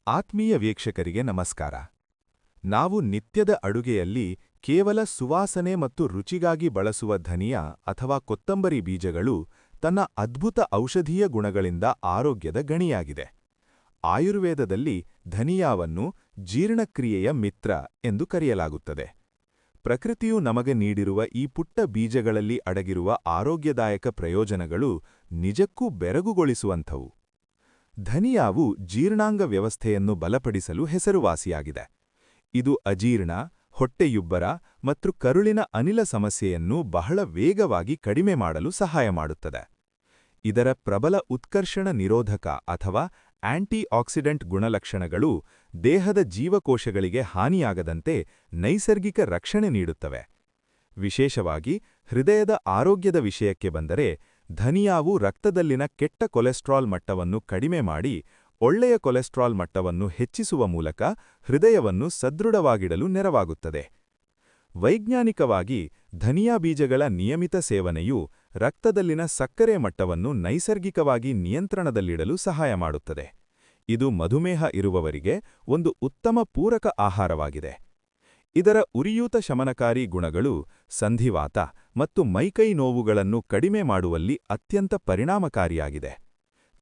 ಆತ್ಮೀಯ ವೀಕ್ಷಕರಿಗೆ ನಮಸ್ಕಾರ. ನಾವು ನಿತ್ಯದ ಅಡುಗೆಯಲ್ಲಿ ಕೇವಲ ಸುವಾಸನೆ ಮತ್ತು ರುಚಿಗಾಗಿ ಬಳಸುವ ಧನಿಯಾ ಅಥವಾ ಕೊತ್ತಂಬರಿ ಬೀಜಗಳು ತನ್ನ ಅದ್ಭುತ ಔಷಧೀಯ ಗುಣಗಳಿಂದ ಆರೋಗ್ಯದ ಗಣಿಯಾಗಿದೆ. ಆಯುರ್ವೇದದಲ್ಲಿ ಧನಿಯಾವನ್ನು ಜೀರ್ಣಕ್ರಿಯೆಯ ಮಿತ್ರ ಎಂದು ಕರೆಯಲಾಗುತ್ತದೆ. ಪ್ರಕೃತಿಯು ನಮಗೆ ನೀಡಿರುವ ಈ ಪುಟ್ಟ ಬೀಜಗಳಲ್ಲಿ ಅಡಗಿರುವ ಆರೋಗ್ಯದಾಯಕ ಪ್ರಯೋಜನಗಳು ನಿಜಕ್ಕೂ ಬೆರಗುಗೊಳಿಸುವಂಥವು. ಧನಿಯಾವು ಜೀರ್ಣಾಂಗ ವ್ಯವಸ್ಥೆಯನ್ನು ಬಲಪಡಿಸಲು ಹೆಸರುವಾಸಿಯಾಗಿದೆ. ಇದು ಅಜೀರ್ಣ, ಹೊಟ್ಟೆಯುಬ್ಬರ ಮತ್ತು ಕರುಳಿನ ಅನಿಲ ಸಮಸ್ಯೆಯನ್ನು ಬಹಳ ವೇಗವಾಗಿ ಕಡಿಮೆ ಮಾಡಲು ಸಹಾಯ ಮಾಡುತ್ತದೆ. ಇದರ ಪ್ರಬಲ ಉತ್ಕರ್ಷಣ ನಿರೋಧಕ ಅಥವಾ ಆಂಟಿ ಆಕ್ಸಿಡೆಂಟ್ ಗುಣಲಕ್ಷಣಗಳು ದೇಹದ ಜೀವಕೋಶಗಳಿಗೆ ಹಾನಿಯಾಗದಂತೆ ನೈಸರ್ಗಿಕ ರಕ್ಷಣೆ ನೀಡುತ್ತವೆ. ವಿಶೇಷವಾಗಿ ಹೃದಯದ ಆರೋಗ್ಯದ ವಿಷಯಕ್ಕೆ ಬಂದರೆ, ಧನಿಯಾವು ರಕ್ತದಲ್ಲಿನ ಕೆಟ್ಟ ಕೊಲೆಸ್ಟ್ರಾಲ್ ಮಟ್ಟವನ್ನು ಕಡಿಮೆ ಮಾಡಿ ಒಳ್ಳೆಯ ಕೊಲೆಸ್ಟ್ರಾಲ್ ಮಟ್ಟವನ್ನು ಹೆಚ್ಚಿಸುವ ಮೂಲಕ ಹೃದಯವನ್ನು ಸದೃಢವಾಗಿಡಲು ನೆರವಾಗುತ್ತದೆ. ವೈಜ್ಞಾನಿಕವಾಗಿ ಧನಿಯಾ ಬೀಜಗಳ ನಿಯಮಿತ ಸೇವನೆಯು ರಕ್ತದಲ್ಲಿನ ಸಕ್ಕರೆ ಮಟ್ಟವನ್ನು ನೈಸರ್ಗಿಕವಾಗಿ ನಿಯಂತ್ರಣದಲ್ಲಿಡಲು ಸಹಾಯ ಮಾಡುತ್ತದೆ. ಇದು ಮಧುಮೇಹ ಇರುವವರಿಗೆ ಒಂದು ಉತ್ತಮ ಪೂರಕ ಆಹಾರವಾಗಿದೆ. ಇದರ ಉರಿಯೂತ ಶಮನಕಾರಿ ಗುಣಗಳು ಸಂಧಿವಾತ ಮತ್ತು ಮೈಕೈ ನೋವುಗಳನ್ನು ಕಡಿಮೆ ಮಾಡುವಲ್ಲಿ ಅತ್ಯಂತ ಪರಿಣಾಮಕಾರಿಯಾಗಿದೆ.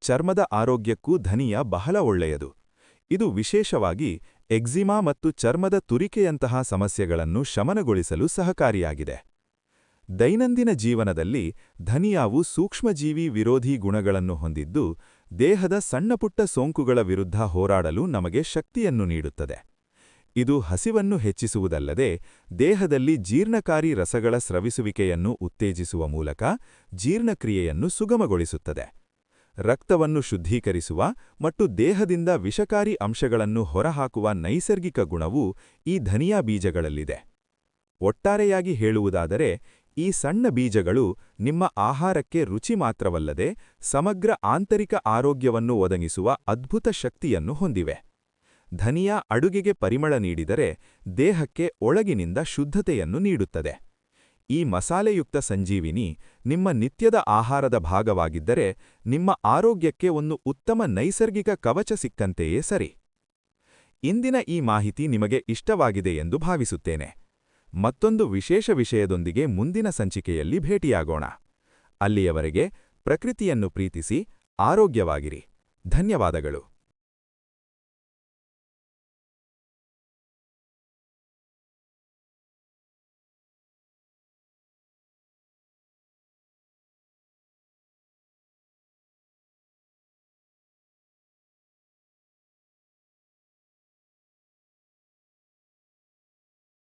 ಚರ್ಮದ ಆರೋಗ್ಯಕ್ಕೂ ಧನಿಯಾ ಬಹಳ ಒಳ್ಳೆಯದು. ಇದು ವಿಶೇಷವಾಗಿ ಎಕ್ಸಿಮಾ ಮತ್ತು ಚರ್ಮದ ತುರಿಕೆಯಂತಹ ಸಮಸ್ಯೆಗಳನ್ನು ಶಮನಗೊಳಿಸಲು ಸಹಕಾರಿಯಾಗಿದೆ. ದೈನಂದಿನ ಜೀವನದಲ್ಲಿ ಧನಿಯಾವು ಸೂಕ್ಷ್ಮಜೀವಿ ವಿರೋಧಿ ಗುಣಗಳನ್ನು ಹೊಂದಿದ್ದು, ದೇಹದ ಸಣ್ಣಪುಟ್ಟ ಸೋಂಕುಗಳ ವಿರುದ್ಧ ಹೋರಾಡಲು ನಮಗೆ ಶಕ್ತಿಯನ್ನು ನೀಡುತ್ತದೆ. ಇದು ಹಸಿವನ್ನು ಹೆಚ್ಚಿಸುವುದಲ್ಲದೆ ದೇಹದಲ್ಲಿ ಜೀರ್ಣಕಾರಿ ರಸಗಳ ಸ್ರವಿಸುವಿಕೆಯನ್ನು ಉತ್ತೇಜಿಸುವ ಮೂಲಕ ಜೀರ್ಣಕ್ರಿಯೆಯನ್ನು ಸುಗಮಗೊಳಿಸುತ್ತದೆ. ರಕ್ತವನ್ನು ಶುದ್ಧೀಕರಿಸುವ ಮತ್ತು ದೇಹದಿಂದ ವಿಷಕಾರಿ ಅಂಶಗಳನ್ನು ಹೊರಹಾಕುವ ನೈಸರ್ಗಿಕ ಗುಣವು ಈ ಧನಿಯಾ ಬೀಜಗಳಲ್ಲಿದೆ. ಒಟ್ಟಾರೆಯಾಗಿ ಹೇಳುವುದಾದರೆ, ಈ ಸಣ್ಣ ಬೀಜಗಳು ನಿಮ್ಮ ಆಹಾರಕ್ಕೆ ರುಚಿ ಮಾತ್ರವಲ್ಲದೆ ಸಮಗ್ರ ಆಂತರಿಕ ಆರೋಗ್ಯವನ್ನು ಒದಗಿಸುವ ಅದ್ಭುತ ಶಕ್ತಿಯನ್ನು ಹೊಂದಿವೆ. ಧನಿಯಾ ಅಡುಗೆಗೆ ಪರಿಮಳ ನೀಡಿದರೆ ದೇಹಕ್ಕೆ ಒಳಗಿನಿಂದ ಶುದ್ಧತೆಯನ್ನು ನೀಡುತ್ತದೆ. ಈ ಮಸಾಲೆಯುಕ್ತ ಸಂಜೀವಿನಿ ನಿಮ್ಮ ನಿತ್ಯದ ಆಹಾರದ ಭಾಗವಾಗಿದ್ದರೆ ನಿಮ್ಮ ಆರೋಗ್ಯಕ್ಕೆ ಒಂದು ಉತ್ತಮ ನೈಸರ್ಗಿಕ ಕವಚ ಸಿಕ್ಕಂತೆಯೇ ಸರಿ. ಇಂದಿನ ಈ ಮಾಹಿತಿ ನಿಮಗೆ ಇಷ್ಟವಾಗಿದೆ ಎಂದು ಭಾವಿಸುತ್ತೇನೆ. ಮತ್ತೊಂದು ವಿಶೇಷ ವಿಷಯದೊಂದಿಗೆ ಮುಂದಿನ ಸಂಚಿಕೆಯಲ್ಲಿ ಭೇಟಿಯಾಗೋಣ. ಅಲ್ಲಿಯವರೆಗೆ ಪ್ರಕೃತಿಯನ್ನು ಪ್ರೀತಿಸಿ ಆರೋಗ್ಯವಾಗಿರಿ. ಧನ್ಯವಾದಗಳು.